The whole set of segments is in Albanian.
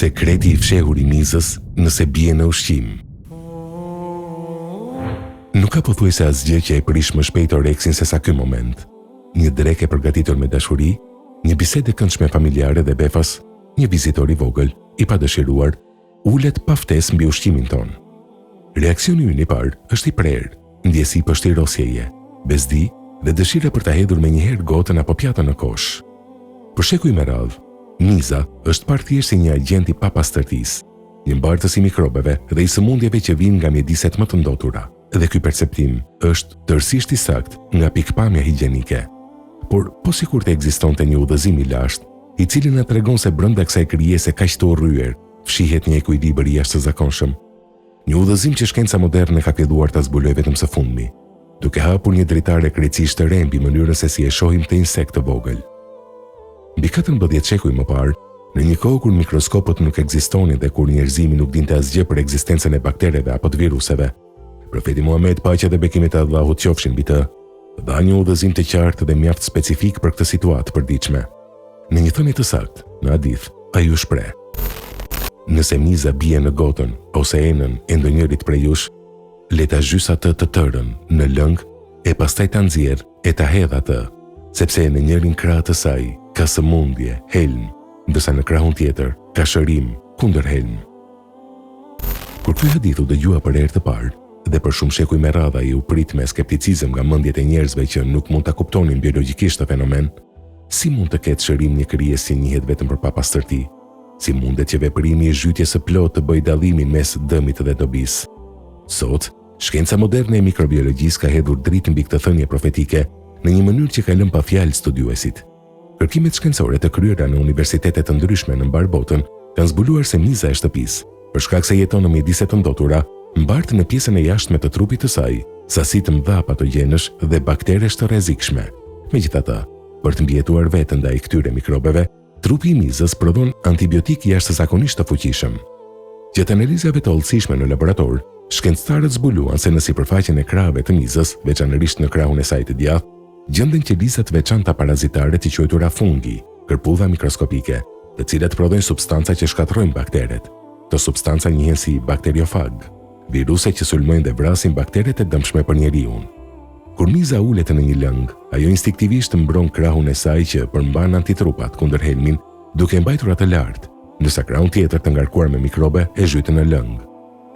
Sekreti I fshehur I mizës nëse bie në ushqim. Nuk ka pothuajse asgjë që e prish më shpejt oreksin se sa ky moment. Një drekë e përgatitur me dashuri, një bisedë e këndshme familjare dhe befas, një vizitor I vogël, I padëshiruar, ulet pa ftesë mbi ushqimin ton. Reaksioni ynë I parë është I prerë, ndjesi pështirosjeje, bezdi dhe dëshira për ta hedhur menjëherë gotën apo pjatën në kosh. Për shekuj me radhë, miza është parë thjesht si një agent I papastërtisë, një mbartës I mikrobeve dhe I sëmundjeve që vijnë nga mjediset më të ndotura. Dhe ky perceptim është tërësisht I saktë nga pikpamja higjienike. Por po sikur të ekzistonte një udhëzim I lashtë, I cili na tregon se brenda kësaj krijese kaq të urryer, fshihet një ekuilibër I jashtëzakonshëm. Një udhëzim që shkenca moderne ka filluar ta zbulojë vetëm së fundmi, duke hapur një dritare krejtësisht të re mbi mënyrën se si e shohim të insekt të vogël. Mbi 14 shekuj më parë, në një kohë kur mikroskopët nuk ekzistonin dhe kur njerëzimi nuk dinte asgjë për ekzistencën e baktereve apo të viruseve, profeti Muhammed, paqja dhe bekimet e Allahut qofshin mbi të, dha një udhëzim të qartë dhe mjaft specifik për këtë situatë përditshme. Në një thënie të saktë, në hadith, ai u shpreh: nëse miza bie në gotën ose enën e ndonjërit prej jush, le ta zhys atë të tërën në lëng e pastaj ta nxjerr e ta hedh atë, sepse në njërin krah të saj ka sëmundje, helm, ndërsa në krahun tjetër ka shërim kundër helm. Kur ky hadith u dëgjua për herë të parë, dhe për shumë shekuj me radhë ai u prit me skepticizëm nga mendjet e njerëzve që nuk mund ta kuptonin biologjikisht të fenomen, si mund të ketë shërim një krijesë si njihet vetëm për papastërti? Si mundet që veprimi I zhytjes së plotë të bëjë dallimin mes dëmit dhe dobisë? Sot, shkenca moderne e mikrobiologjisë ka hedhur dritë mbi këtë thënie profetike në një mënyrë që ka lënë pa fjalë studiuesit. Kërkimet shkencore të kryera në universitete të ndryshme në mbar botën kanë zbuluar se miza e shtëpisë, për shkak se jeton në mjedise të ndotura, mbartë në pjesën e jashtme të trupit të saj sasi të mëdha patogjenësh dhe bakteresh të rrezikshme. Megjithatë, për të mbijetuar veten ndaj këtyre mikrobeve, trupi I mizës prodhon antibiotik jashtëzakonisht të fuqishëm. Gjatë analizave të hollësishme në laborator, shkencëtarët zbuluan se në sipërfaqen e krahëve të mizës, veçanërisht në krahun e saj të djathtë, gjenden qelizat të veçanta parazitare të quajtura fungi, kërpudha mikroskopike, të cilat prodhojnë substanca që shkatërrojnë bakteret. Këto substanca njihen si bakteriofag, viruse që sulmojnë dhe vrasin bakteret e dëmshme për njeriun. Kur miza ulet në një lëng, ajo instinktivisht mbron krahun e saj që përmban antitrupat kundër helmin, duke mbajtur atë lart, ndërsa krahun tjetër të ngarkuar me mikrobe e zhytën në lëng.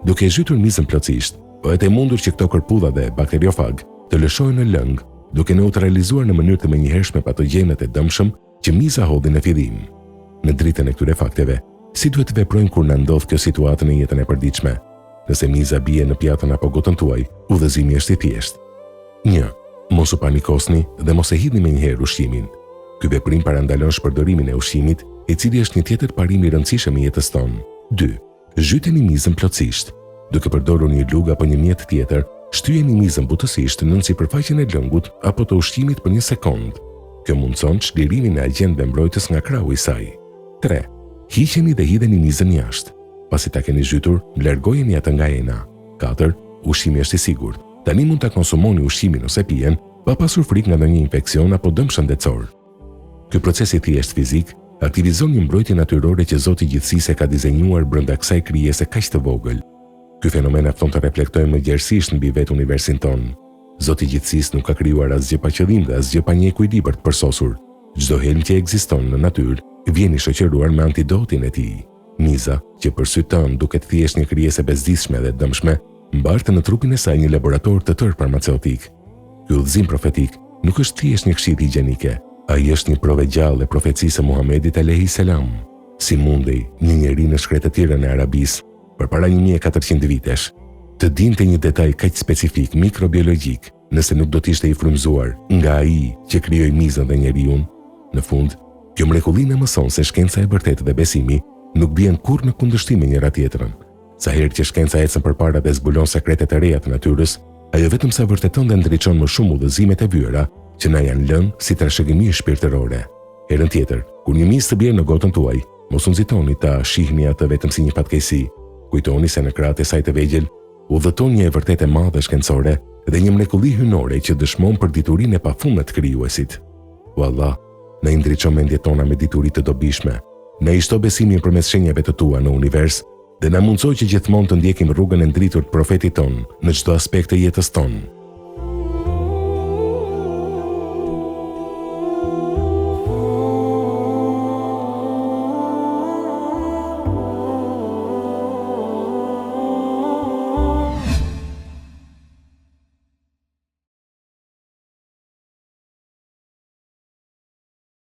Duke zhytur mizën plotësisht, bëhet e mundur që këto kërpudha dhe bakteriofag të lëshojnë në lëng, duke neutralizuar në mënyrë të menjëhershme patogjenet e dëmshëm që miza hodhi në fillim. Në dritën e këtyre fakteve, si duhet të veprojmë kur na ndodh kjo situatë në jetën e përditshme? Nëse miza bie në pjatën apo gotën tuaj, udhëzimi është I thjeshtë. 1. Mos u panikosni dhe mos e hidhni menjëherë ushqimin. Ky veprim parandalon shpërdorimin e ushqimit, I cili është një tjetër parim I rëndësishëm I jetës tonë. 2. Zhyteni mizën plotësisht. Duke përdorur një lugë apo një mjet tjetër, shtyjeni mizën butësisht nën sipërfaqen e lëngut apo të ushqimit për 1 sekond. Kjo mundson çlirimin e agjentëve mbrojtës nga krahu I saj. 3. Hiqeni dhe hidheni mizën jashtë. Pasi ta keni zhytur, largojeni atë nga ena. 4. Ushqimi është I sigurt. Tani mund ta konsumoni ushqimin ose pijen pa pasur frikë nga ndonjë infeksion apo dëm shëndetësor. Ky proces I thjesht fizik aktivizon një mbrojtje natyrore që Zoti I gjithësisë e ka dizenjuar brenda kësaj krijese kaq të vogël. Ky fenomen afton të reflektojmë më gjerësisht mbi vetë universin ton. Zoti I gjithësisë nuk ka krijuar asgjë pa qëllim dhe asgjë pa një ekuilibër të përsosur. Çdo helm që ekziston në natyrë vjen I shoqëruar me antidotin e tij. Miza, që për sy tën duket thjesht një krijesë bezdisshme dhe dëmshme, mbartë në trupin e saj një laborator të tërë farmaceutik. Ky udhëzim profetik nuk është thjesht një këshill higjienike, ai është një provë gjallë e profecisë së Muhamedit alayhis salam. Si mundej një njeri në shkretë të tjera në Arabisë përpara 1400 vitesh të dinte një detaj kaq specifik mikrobiologjik, nëse nuk do të ishte I frymëzuar nga ai që krijoi mizën dhe njeriun? Në fund, kjo mrekulli na mëson se shkenca e vërtetë dhe besimi nuk bien kurrë në kundërshtim me njëra tjetrën. Sa herë që shkenca ecën përpara dhe zbulon sekretet e reja të natyrës, ajo vetëm sa vërteton dhe ndriçon më shumë udhëzimet e vyera që na janë lënë si trashëgimi shpirtërore. Herën tjetër, kur një mizë të bjerë në gotën tuaj, mos u nxitoni ta shihni atë vetëm si një fatkeqësi. Kujtoni se në krahët e saj të vegjël udhëton një e vërtetë e madhe shkencore dhe një mrekulli hyjnore që dëshmon për diturinë e pafundme të krijuesit. O Allah, na ndriçon mendjet tona me dituri të dobishme, Na i shto besimin përmes shenjave të tua në univers dhe na mundsoj që gjithmonë të ndjekim rrugën e ndritur të profetit ton në çdo aspekt të jetës tonë.